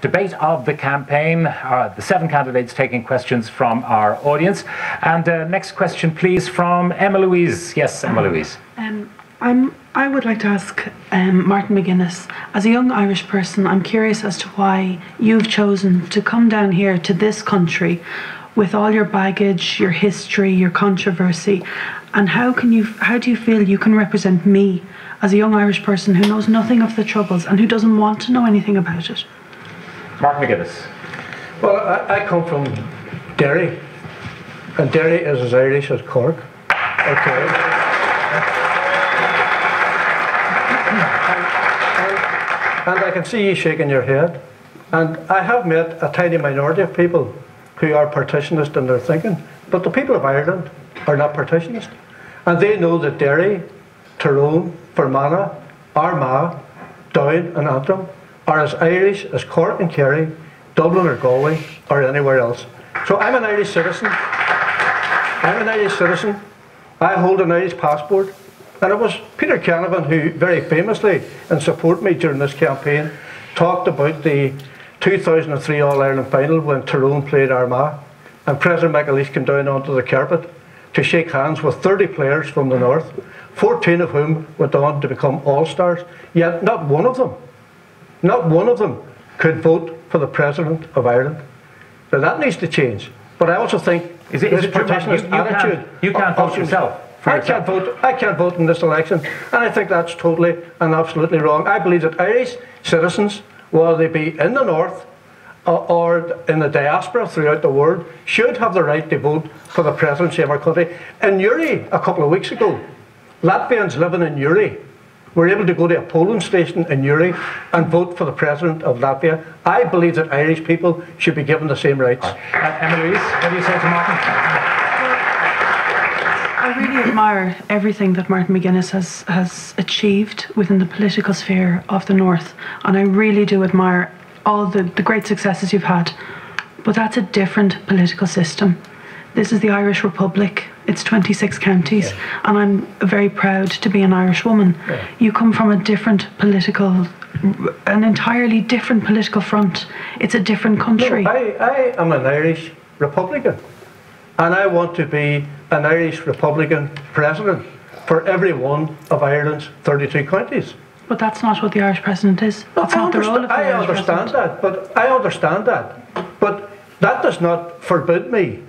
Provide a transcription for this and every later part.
debate of the campaign, the 7 candidates taking questions from our audience. And next question, please, from Louise. Yes, Louise. I would like to ask Martin McGuinness, as a young Irish person, I'm curious as to why you've chosen to come down here to this country with all your baggage, your history, your controversy, and how do you feel you can represent me as a young Irish person who knows nothing of the Troubles and who doesn't want to know anything about it? Martin McGuinness. Well, I come from Derry, and Derry is as Irish as Cork. Okay. And I can see you shaking your head. And I have met a tiny minority of people who are partitionist in their thinking, but the people of Ireland are not partitionist. And they know that Derry, Tyrone, Fermanagh, Armagh, Down and Antrim are as Irish as Cork and Kerry, Dublin or Galway, or anywhere else. So I'm an Irish citizen. I'm an Irish citizen. I hold an Irish passport. And it was Peter Canavan who very famously, in support me during this campaign, talked about the 2003 All-Ireland final when Tyrone played Armagh. And President McAleese came down onto the carpet to shake hands with 30 players from the north, 14 of whom went on to become all-stars. Yet not one of them could vote for the President of Ireland. Now that needs to change. But I also think this partitionist attitude. You can't vote yourself. I can't vote in this election, and I think that's totally and absolutely wrong. I believe that Irish citizens, whether they be in the north or in the diaspora throughout the world, should have the right to vote for the presidency of our country. In Uri, a couple of weeks ago, Latvians living in Uri were able to go to a polling station in Uri and vote for the president of Latvia. I believe that Irish people should be given the same rights. Louise, what do you say to Martin? I really admire everything that Martin McGuinness has achieved within the political sphere of the North, and I really do admire all the great successes you've had. But that's a different political system. This is the Irish Republic. It's 26 counties, and I'm very proud to be an Irish woman. You come from an entirely different political front. It's a different country. No, I am an Irish Republican, and I want to be an Irish Republican president for every one of Ireland's 32 counties. But that's not what the Irish president is. That's not the role of the Irish president. I understand that. But that does not forbid me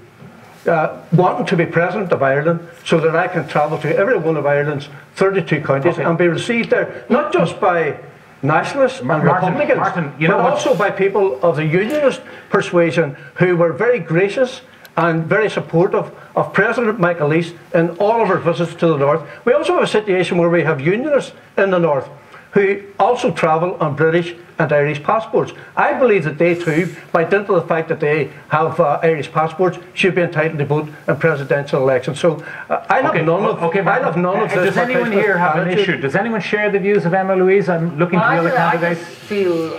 wanting to be president of Ireland so that I can travel to every one of Ireland's 32 counties and be received there, not just by nationalists and Republicans, but also by people of the unionist persuasion who were very gracious and very supportive of President McAleese in all of our visits to the north. We also have a situation where we have unionists in the north who also travel on British and Irish passports. I believe that they too, by dint of the fact that they have Irish passports, should be entitled to vote in presidential elections. So I have none of this. Does anyone here have an issue? Does anyone share the views of Louise? I'm looking to the other candidates. I just feel